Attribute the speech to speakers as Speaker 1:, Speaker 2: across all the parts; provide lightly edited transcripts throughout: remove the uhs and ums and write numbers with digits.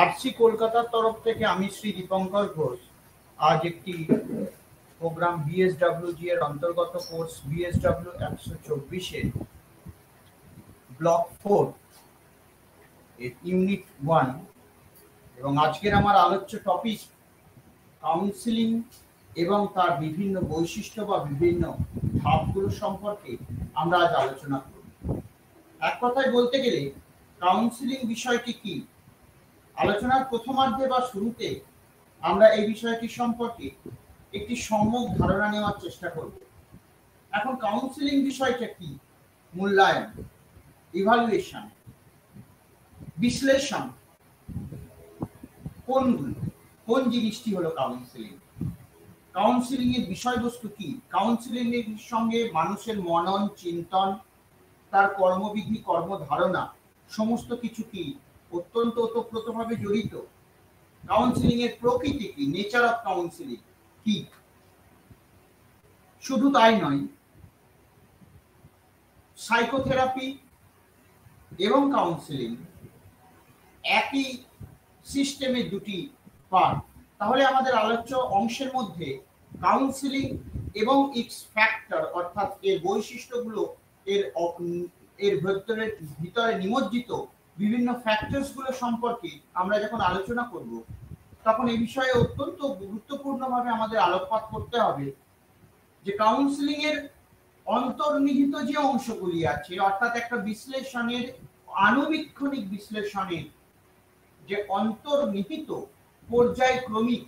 Speaker 1: RC কলকাতার তরফ থেকে আমি শ্রী দীপঙ্কর ঘোষ আজ একটি প্রোগ্রাম বিএসডব্লিউজি এর অন্তর্গত কোর্স বিএসডব্লিউ 124 ব্লক 4 এর ইউনিট 1 এবং আজকের আমার আলোচ্য টপিক কাউন্সিলিং এবং তার বিভিন্ন বৈশিষ্ট্য বা বিভিন্ন ধাপগুলো সম্পর্কে আমরা আজ আলোচনা করব। এক কথায় বলতে গেলে কাউন্সিলিং বিষয়টি কি, আলোচনার প্রথমার্ধে বা শুরুতে আমরা এই বিষয়টি সম্পর্কে একটি সম্যক ধারণা নেওয়ার চেষ্টা করব। এখন কাউন্সিলিং বিষয়টা কি? মূল্যায়ন, ইভালুয়েশন, বিশ্লেষণ, কোন জিনিসটি হলো কাউন্সিলিং? কাউন্সিলিং এর বিষয়বস্তু কি? কাউন্সিলিং এর সঙ্গে মানুষের মনন, চিন্তন, তার কর্মবিধি, কর্মধারণা সমস্ত কিছু কি অত্যন্ত ওতপ্রোতভাবে জড়িত? কাউন্সিলিং এর প্রকৃতি কি? নেচার অফ কাউন্সিলিং কি? শুধু তাই নয়, সাইকোথেরাপি এবং কাউন্সিলিং একই সিস্টেমের দুটি পার্ট। তাহলে আমাদের আলোচ্য অংশের মধ্যে কাউন্সিলিং এবং ইটস ফ্যাক্টর অর্থাৎ এর বৈশিষ্ট্যগুলো, এর ভিতরে নিমজ্জিত বিভিন্ন ফ্যাক্টরস গুলো সম্পর্কে আমরা যখন আলোচনা করব, তখন এই বিষয়ে অত্যন্ত গুরুত্বপূর্ণভাবে আমাদের আলোকপাত করতে হবে যে কাউন্সিলিং এর অন্তর্নিহিত যে অংশগুলি আছে, অর্থাৎ একটা বিশ্লেষণের, আনুবীক্ষণিক বিশ্লেষণের যে অন্তর্নিহিত পর্যায়ক্রমিক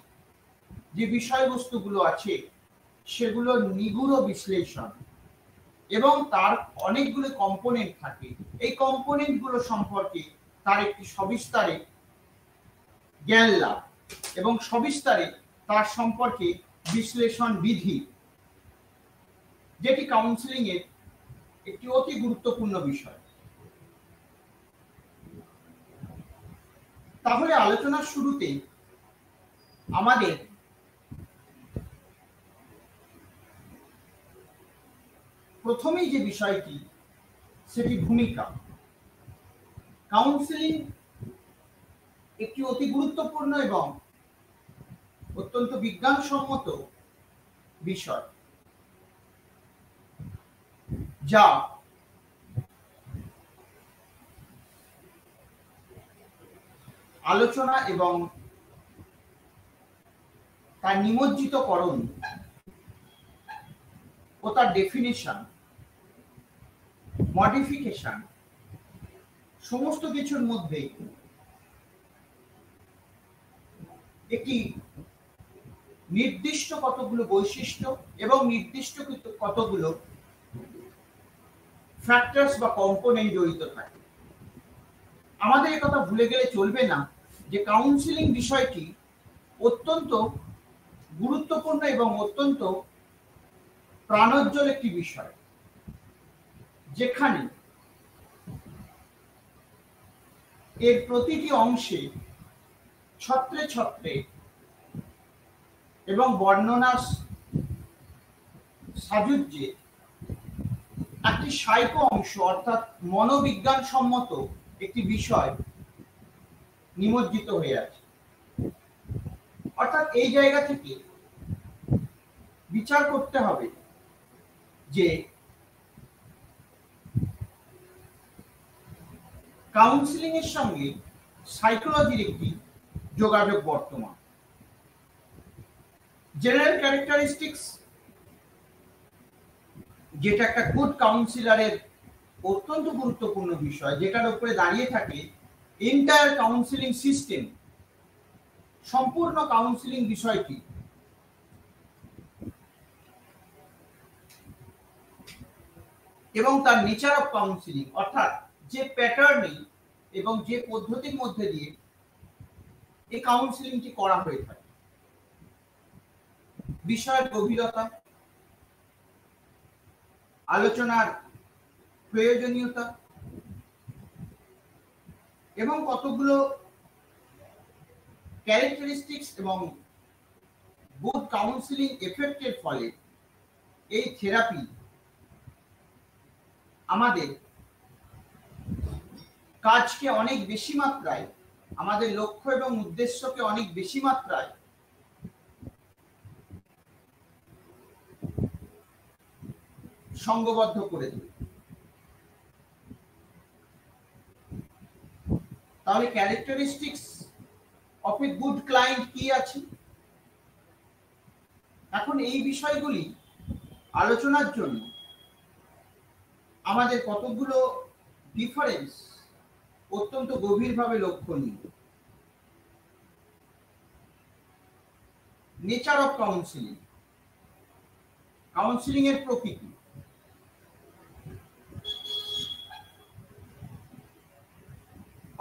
Speaker 1: যে বিষয়বস্তুগুলো আছে, সেগুলো নিগুড় বিশ্লেষণ এবং তার অনেকগুলো কম্পোনেন্ট থাকে। এই কম্পোনেন্ট গুলো সম্পর্কে তার একটি সবিস্তারে জ্ঞান লাভ এবং সবিস্তারে তার সম্পর্কে বিশ্লেষণ বিধি, যেটি কাউন্সিলিং এর একটি অতি গুরুত্বপূর্ণ বিষয়। তাহলে আলোচনার শুরুতে আমাদের প্রথমেই যে বিষয়টি, সেটি ভূমিকা। কাউন্সিলিং একটি অতি গুরুত্বপূর্ণ এবং অত্যন্ত বিজ্ঞানসম্মত বিষয়, যা আলোচনা এবং তার নিমজ্জিতকরণ ও তার ডেফিনিশন, মডিফিকেশন সমস্ত কিছুর মধ্যে একটি নির্দিষ্ট কতগুলো বৈশিষ্ট্য এবং নির্দিষ্ট কতগুলো ফ্যাক্টরস বা কম্পোনেন্ট জড়িত থাকে। আমাদের একথা ভুলে গেলে চলবে না যে কাউন্সিলিং বিষয়টি অত্যন্ত গুরুত্বপূর্ণ এবং অত্যন্ত প্রাণোজ্জ্বল একটি বিষয়, যেখানে এর প্রতিটি অংশে ছত্রে ছত্রে এবং বর্ণনার সাজুজ্যে একটি সাইকো অংশ অর্থাৎ মনোবিজ্ঞান সম্মত একটি বিষয় নিমজ্জিত হয়ে আছে। অর্থাৎ এই জায়গা থেকে বিচার করতে হবে যে কাউন্সিলিং এর সঙ্গে সাইকোলজির একটি যোগাযোগ বর্তমান। জেনারেল ক্যারেক্টারিস্টিক্স, যেটা একটা গুড কাউন্সিলরের অত্যন্ত গুরুত্বপূর্ণ বিষয়, যেটার উপরে দাঁড়িয়ে থাকে এন্টায়ার কাউন্সিলিং সিস্টেম, সম্পূর্ণ কাউন্সিলিং বিষয়টি। এবং তার নেচার অফ কাউন্সিলিং অর্থাৎ যে প্যাটার্নে এবং যে পদ্ধতির মধ্যে দিয়ে এই কাউন্সিলিংটি করা হয়ে থাকে, বিষয়ের গভীরতা, আলোচনার প্রয়োজনীয়তা এবং কতগুলো ক্যারেক্টারিস্টিক্স এবং গুড কাউন্সিলিং এফেক্টের ফলে এই থেরাপি আমাদের কাজকে অনেক বেশি মাত্রায় আমাদের লক্ষ্য এবং উদ্দেশ্যকে অনেক বেশি মাত্রায় সঙ্গবদ্ধ করে তোলে। তাহলে characteristics of a good client কি আছে? এখন এই বিষয়গুলি আলোচনার জন্য আমাদের কতগুলো ডিফারেন্স অত্যন্ত গভীরভাবে লক্ষণীয়। নেচার অফ কাউন্সিলিং, কাউন্সিলিং এর প্রকৃতি।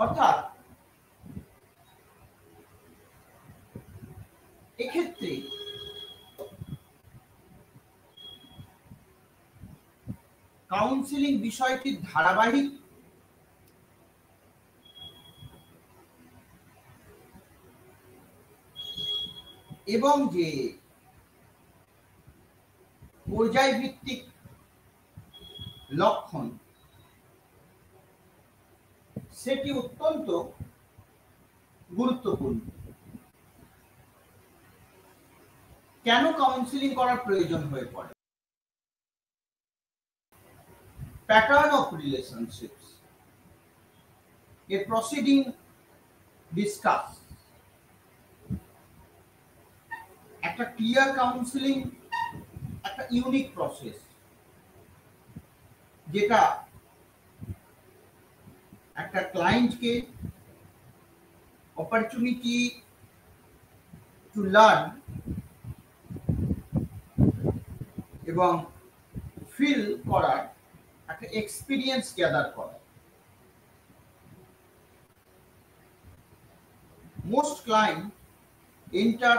Speaker 1: অর্থাৎ এক্ষেত্রে কাউন্সিলিং বিষয়টির ধারাবাহিক এবং যে পর্যায়ভিত্তিক লক্ষণ সেটি অত্যন্ত গুরুত্বপূর্ণ। কেন কাউন্সিলিং করার প্রয়োজন হয়ে পড়ে? Pattern of relationships, A proceeding discuss. একটা ক্লিয়ার কাউন্সিলিং একটা ইউনিক প্রসেস, যেটা একটা ক্লায়েন্টকে অপরচুনিটি টু লার্ন এবং ফিল করার একটা এক্সপিরিয়েন্স গ্যাদার করা। মোস্ট ক্লায়েন্ট এন্টার,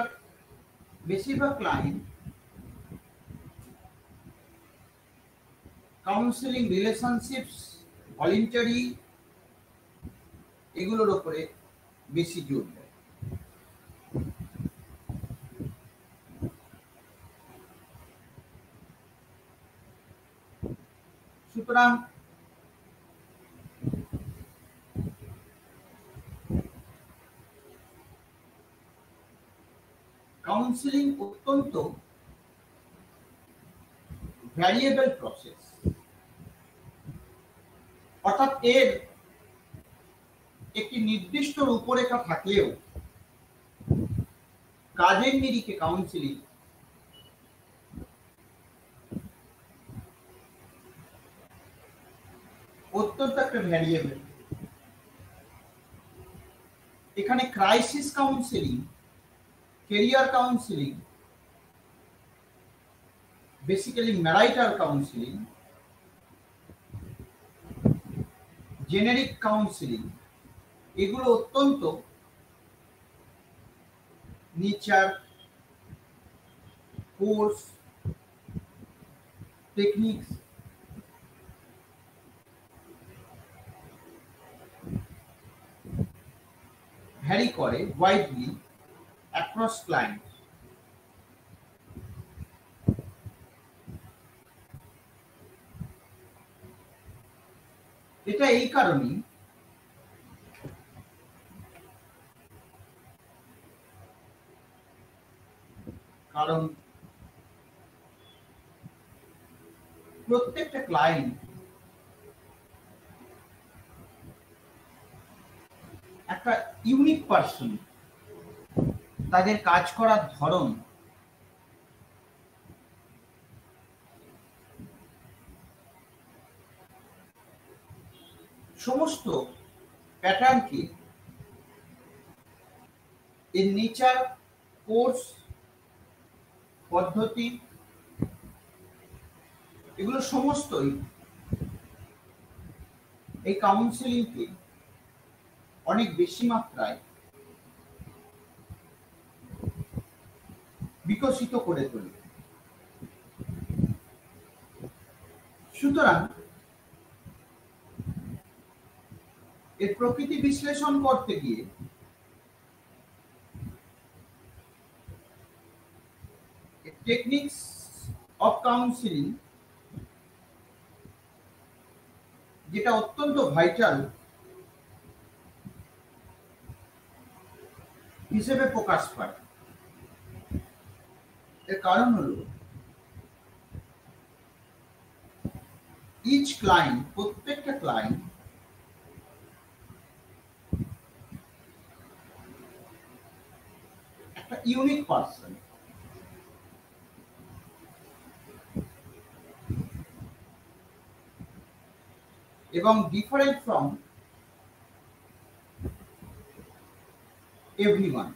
Speaker 1: বেশিরভাগ ক্লায়েন্ট কাউন্সিলিং রিলেশনশিপস ভলেন্টারি এগুলোর উপরে বেশি জোর দেয়। সুতরাং কাউন্সিলিং অত্যন্ত ভ্যারিয়েবল প্রসেস। অর্থাৎ এর একটি নির্দিষ্ট রূপরেখা থাকলেও কাজের নিরিখে কাউন্সিলিং অত্যন্ত একটা ভ্যারিয়েবল। এখানে crisis counselling, career counselling, basically marital counselling, generic counselling, এগুলো অত্যন্ত নেচার, কোর্স, টেকনিক্স ভ্যারি করে ওয়াইডলি অ্যাক্রস ক্লায়েন্ট। এটা এই কারণেই কারণ প্রত্যেকটা ক্লায়েন্ট একটা ইউনিক পার্সন। তাদের কাজ করার ধরন, সমস্ত প্যাটার্নকে এর নেচার, কোর্স, পদ্ধতি এগুলো সমস্তই এই কাউন্সিলিংকে অনেক বেশি মাত্রায় বিকশিত করে তোলে। সুতরাং এর প্রকৃতি বিশ্লেষণ করতে গিয়ে টেকনিক্স অফ কাউন্সিলিং যেটা অত্যন্ত ভাইটাল, হিসেবে প্রকাশ পায়। এর কারণ হলো ইচ ক্লায়েন্ট, প্রত্যেকটা ক্লায়েন্ট একটা ইউনিক পার্সন, এবং ডিফারেন্ট ফ্রম এভরিওয়ান,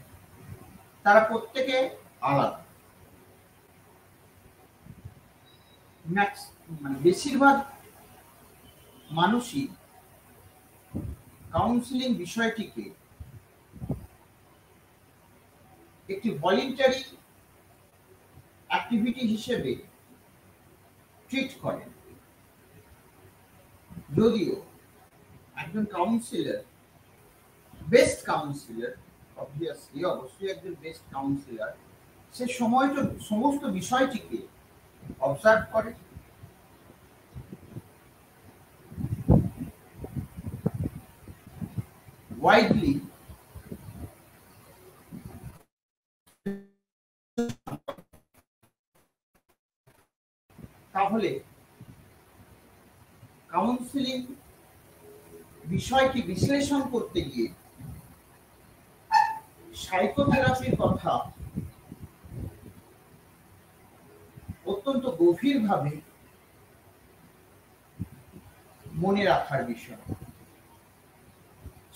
Speaker 1: তারা প্রত্যেকে আলাদা। মানে বেশিরভাগ মানুষই কাউন্সিলিং বিষয়টিকে একটি ভলেন্টারি অ্যাক্টিভিটি হিসেবে ট্রিট করেন। যদিও একজন কাউন্সিলর, বেস্ট কাউন্সিলর, অবভিয়াসলি অবশ্যই একজন বেস্ট কাউন্সিলর, সে সময়টা সমস্ত বিষয়টিকে অবজার্ভ করে, ওয়াইডলি তাহলে কাউন্সিলিং বিষয়টি বিশ্লেষণ করতে গিয়ে সাইকোথেরাপির কথা অত্যন্ত গভীরভাবে মনে রাখার বিষয়।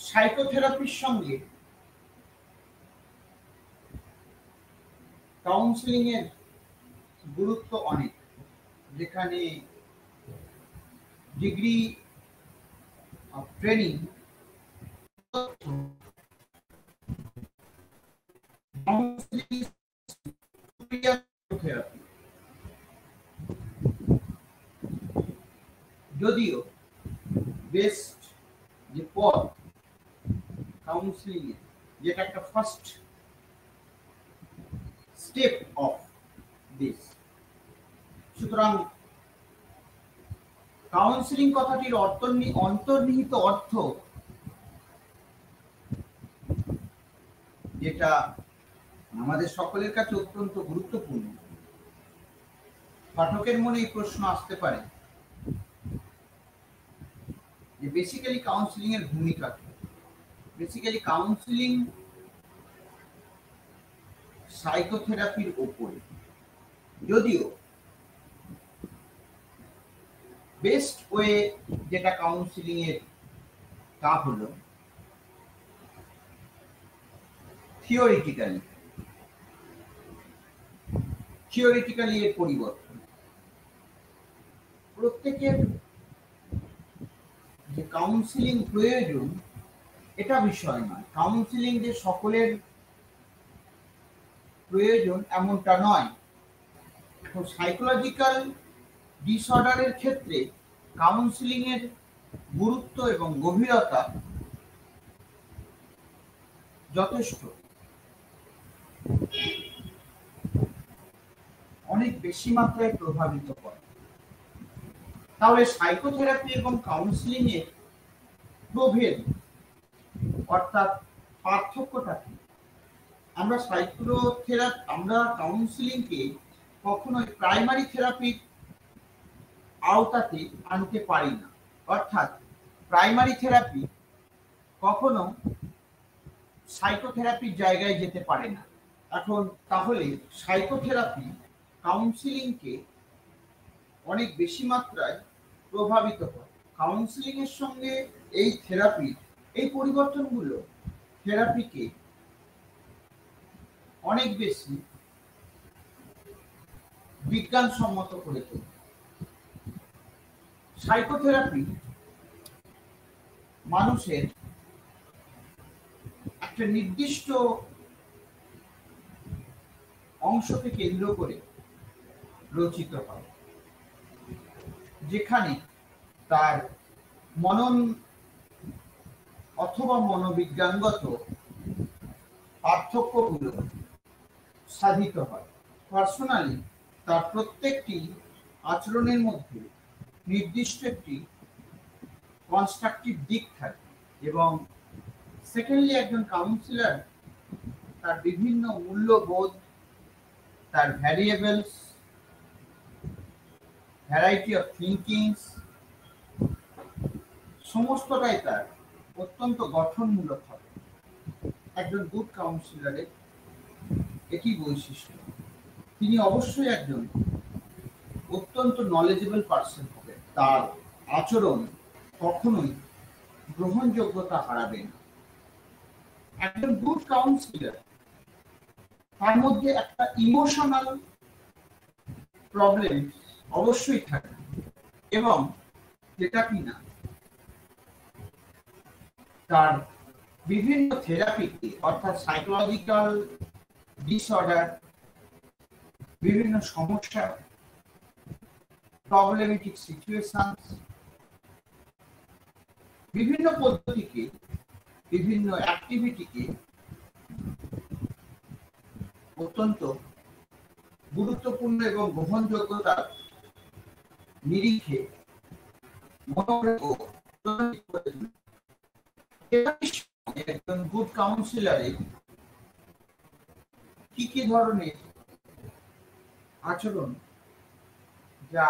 Speaker 1: সাইকোথেরাপির সঙ্গে কাউন্সিলিং এর গুরুত্ব অনেক, যেখানে ডিগ্রি অফ ট্রেনিং যদিও বেস্ট যে পথ কাউন্সিলিং এর, যেটা একটা ফার্স্ট স্টেপ অফ দিস। সুতরাং কাউন্সিলিং কথাটির অন্তর্নিহিত অর্থ, যেটা আমাদের সকলের কাছে অত্যন্ত গুরুত্বপূর্ণ। পাঠকের মনে এই প্রশ্ন আসতে পারে যে বেসিক্যালি কাউন্সিলিং এর ভূমিকা কি। বেসিক্যালি কাউন্সিলিং সাইকোথেরাপির উপরে, যদিও বেস্ট ওয়ে যেটা কাউন্সিলিং এর তা হলো থিওরিটিক্যালি এর পরিবর্তন। প্রত্যেকের যে কাউন্সিলিং প্রয়োজন এটা বিষয় নয়, কাউন্সিলিং যে সকলের প্রয়োজন এমনটা নয়। তো সাইকোলজিক্যাল ডিসঅর্ডারের ক্ষেত্রে কাউন্সিলিং এর গুরুত্ব এবং গভীরতা যথেষ্ট, অনেক বেশি মাত্রায় প্রভাবিত করে। তাহলে সাইকোথেরাপি এবং কাউন্সিলিং এর প্রভেদ অর্থাৎ পার্থক্যটা কি? আমরা কাউন্সিলিংকে কখনোই প্রাইমারি থেরাপির আওতাতে আনতে পারি না, অর্থাৎ প্রাইমারি থেরাপি কখনো সাইকোথেরাপির জায়গায় যেতে পারে না। এখন তাহলে সাইকোথেরাপি কাউন্সিলিংকে অনেক বেশি মাত্রায় প্রভাবিত করে। কাউন্সিলিং এর সঙ্গে এই থেরাপির এই পরিবর্তনগুলো থেরাপিকে অনেক বেশি বিজ্ঞানসম্মত করে তোলে। সাইকোথেরাপি মানুষের একটা নির্দিষ্ট অংশকে কেন্দ্র করে রচিত হয়, যেখানে তার মনন অথবা মনোবিজ্ঞানগত পার্থক্যগুলো সাধিত হয়। পার্সোনালি তার প্রত্যেকটি আচরণের মধ্যে নির্দিষ্ট একটি কনস্ট্রাকটিভ দিক থাকে, এবং সেকেন্ডলি একজন কাউন্সিলর তার বিভিন্ন মূল্যবোধ, তার ভ্যারিয়েবলস, ভ্যারাইটি অফ থিঙ্কিংস, সমস্তটাই তার অত্যন্ত গঠনমূলক হবে। একজন গুড কাউন্সিলরের এটি বৈশিষ্ট্য। তিনি অবশ্যই একজন অত্যন্ত নলেজেবল পার্সন হবে। তার আচরণ কখনোই গ্রহণযোগ্যতা হারাবে না। একজন গুড কাউন্সিলর, তার মধ্যে একটা ইমোশনাল প্রবলেম অবশ্যই থাকে, এবং যেটা কিনা তার বিভিন্ন থেরাপিতে, অর্থাৎ সাইকোলজিক্যাল ডিসঅর্ডার, বিভিন্ন সমস্যা, প্রবলেমেটিক সিচুয়েশন, বিভিন্ন পদ্ধতিকে, বিভিন্ন অ্যাক্টিভিটিকে অত্যন্ত গুরুত্বপূর্ণ এবং গ্রহণযোগ্যতার নিরিখে একজন গুড কাউন্সিলরে কি কি ধরনের আচরণ যা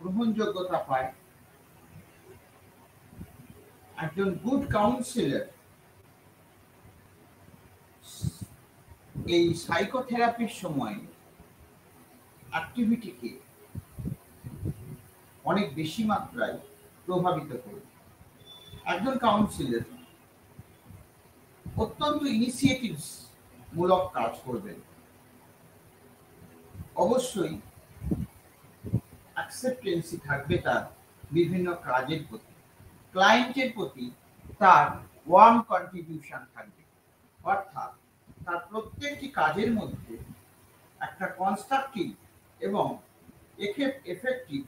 Speaker 1: গ্রহণযোগ্যতা পায়। একজন গুড কাউন্সিলর এই সাইকোথেরাপির সময় অ্যাক্টিভিটিকে অনেক বেশি মাত্রায় প্রভাবিত করবে। একজন কাউন্সিলর অত্যন্ত ইনিশিয়েটিভস মূলক কাজ করবেন। অবশ্যই অ্যাকসেপ্টেন্সি থাকবে তার বিভিন্ন কাজের প্রতি, ক্লায়েন্টের প্রতি তার ওয়ার্ম কন্ট্রিবিউশন থাকবে, অর্থাৎ তার প্রত্যেকটি কাজের মধ্যে একটা কনস্ট্রাকটিভ এবং এফেক্টিভ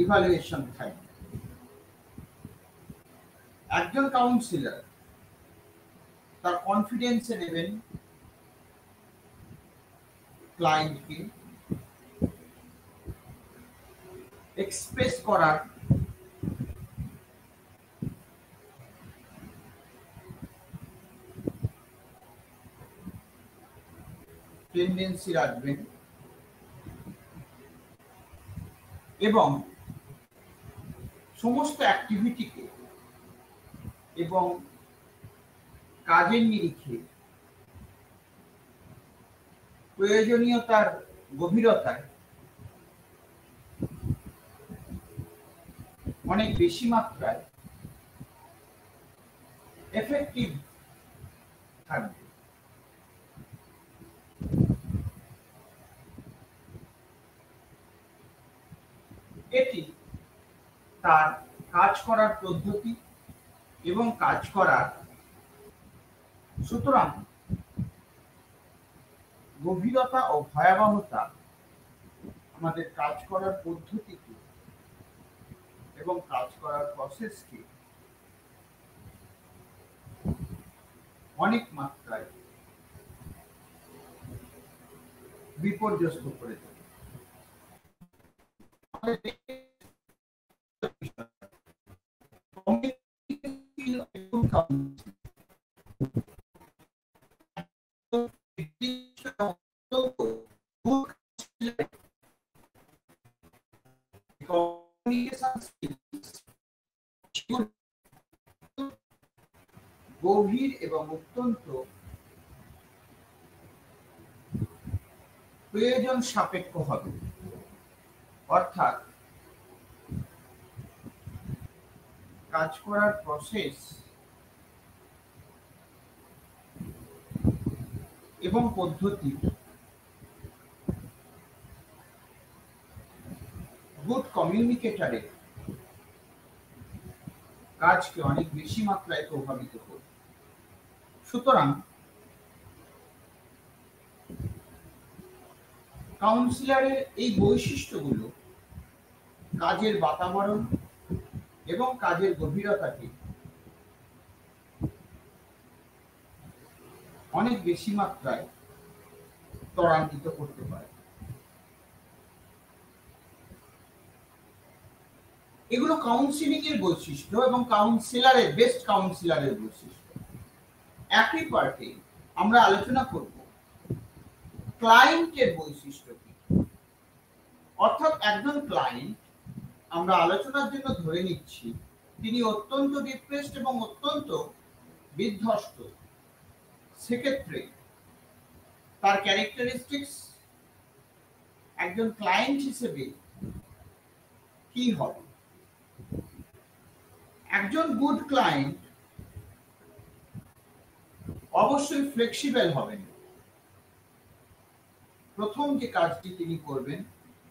Speaker 1: ইভালুয়েশন থাকবে। একজন কাউন্সিলর তার কনফিডেন্সে নেবেন ক্লায়েন্টকে এক্সপ্রেস করার টেন্ডেন্সি রাখবেন, এবং সমস্ত অ্যাক্টিভিটিকে এবং কাজের নিরিখে প্রয়োজনীয়তার গভীরতায় অনেক বেশি মাত্রায় এফেক্টিভ থাকবে। এটি তার কাজ করার পদ্ধতি এবং কাজ করার, সুতরাং গভীরতা ও ভয়াবহতা আমাদের কাজ করার পদ্ধতিকে এবং কাজ করার প্রসেসকে অনেক মাত্রায় বিপর্যস্ত করে তোলে। গভীর এবং অত্যন্ত প্রয়োজন সাপেক্ষ হবে, অর্থাৎ কাজ করার প্রসেস এবং পদ্ধতি গুড কমিউনিকেটরের কাজকে অনেক বেশি মাত্রায় প্রভাবিত করবে। সুতরাং কাউন্সিলরের এই বৈশিষ্ট্যগুলো কাজের বাতাবরণ এবং কাজের গভীরতাকে অনেক বেশি মাত্রায় ত্বরান্বিত করতে পারে। এগুলো কাউন্সিলিং এর বৈশিষ্ট্য এবং কাউন্সিলরের, বেস্ট কাউন্সিলরের বৈশিষ্ট্য। একই পার্টে আমরা আলোচনা করব ক্লায়েন্টের বৈশিষ্ট্য কি। অর্থাৎ একজন ক্লায়েন্ট আমরা আলোচনার জন্য ধরে নিচ্ছি তিনি অত্যন্ত ডিপ্রেসড এবং অত্যন্ত বিধ্বস্ত, সেক্ষেত্রে তার ক্যারেক্টারিস্টিক্স একজন ক্লায়েন্ট হিসেবে কি হবে। একজন গুড ক্লায়েন্ট অবশ্যই ফ্লেক্সিবল হবেন। প্রথম যে কাজটি তিনি করবেন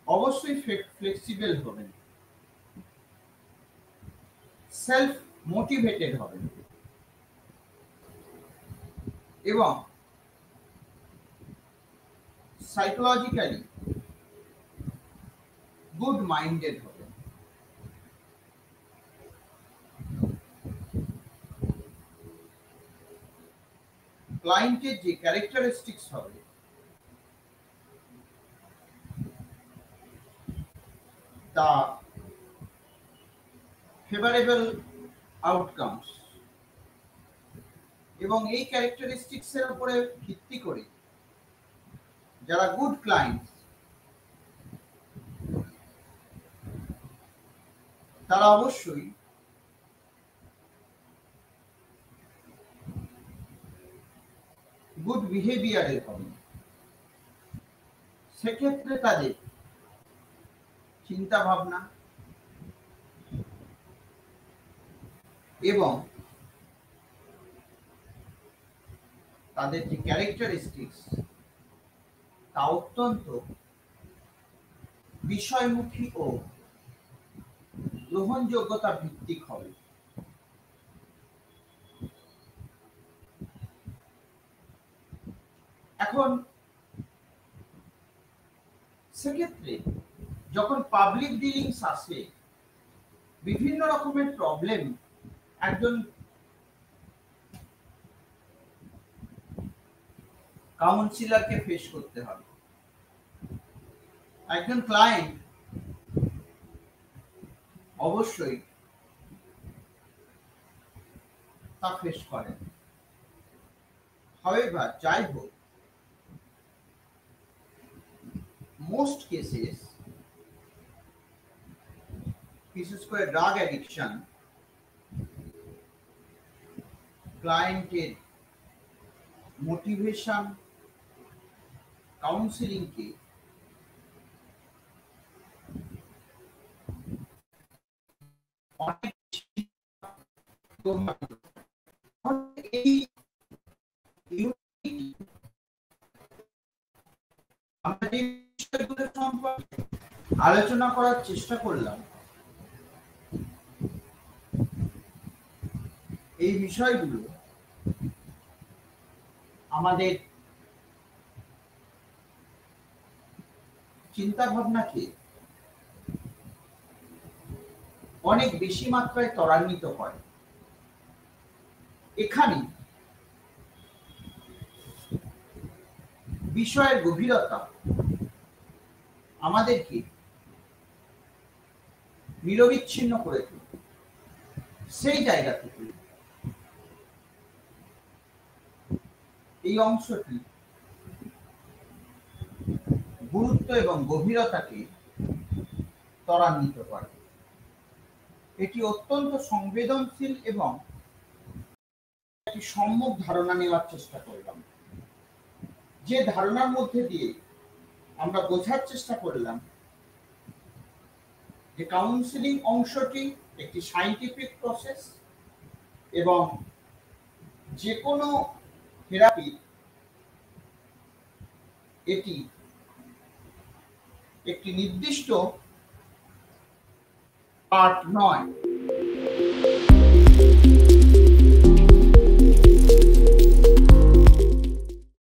Speaker 1: অবশ্যই ফ্লেক্সিবল হবেন, সেলফ মোটিভেটেড হবেন এবং সাইকোলজিক্যালি গুড মাইন্ডেড হবেন। ক্লায়েন্টের যে ক্যারেক্টারিস্টিক্স হবে তা ফেভারেবল আউটকামস, এবং এই ক্যারেক্টারিস্টিক্স এর উপরে ভিত্তি করে যারা গুড ক্লায়েন্টস তারা অবশ্যই গুড বিহেভিয়ারের হবেন। সেক্ষেত্রে তাদের চিন্তা ভাবনা এবং তাদের যে ক্যারেক্টারিস্টিক্স তা অত্যন্ত বিষয়মুখী ও গ্রহণযোগ্যতা ভিত্তিক হবে। এখন সেক্ষেত্রে যখন পাবলিক ডিলিংস আসে, বিভিন্ন রকমের প্রবলেম একজন কাউন্সিলরকে ফেস করতে হবে। একজন ক্লায়েন্ট অবশ্যই তা ফেস করেন। However, যাই হোক, most cases বিশেষ করে ড্রাগ অ্যাডিকশন ক্লায়েন্টের মোটিভেশন কাউন্সিলিংকে অনেক আমরা যে বিষয়গুলো সম্পর্কে আলোচনা করার চেষ্টা করলাম, এই বিষয়গুলো আমাদের চিন্তা ভাবনাকে অনেক বেশি মাত্রায় ত্বরান্বিত করে। এখানে বিষয়ের গভীরতা আমাদেরকে নিরবিচ্ছিন্ন করে তোলে। সেই জায়গা থেকে এই অংশটি গুরুত্ব এবং গভীরতাকে ত্বরান্বিত করে। এটি অত্যন্ত সংবেদনশীল এবং একটি সম্যক ধারণা নেওয়ার চেষ্টা করলাম, যে ধারণার মধ্যে দিয়ে আমরা বোঝার চেষ্টা করলাম যে কাউন্সিলিং অংশটি একটি সায়েন্টিফিক প্রসেস এবং যে কোনো থেরাপি এটি একটি নির্দিষ্ট পার্ট নয়।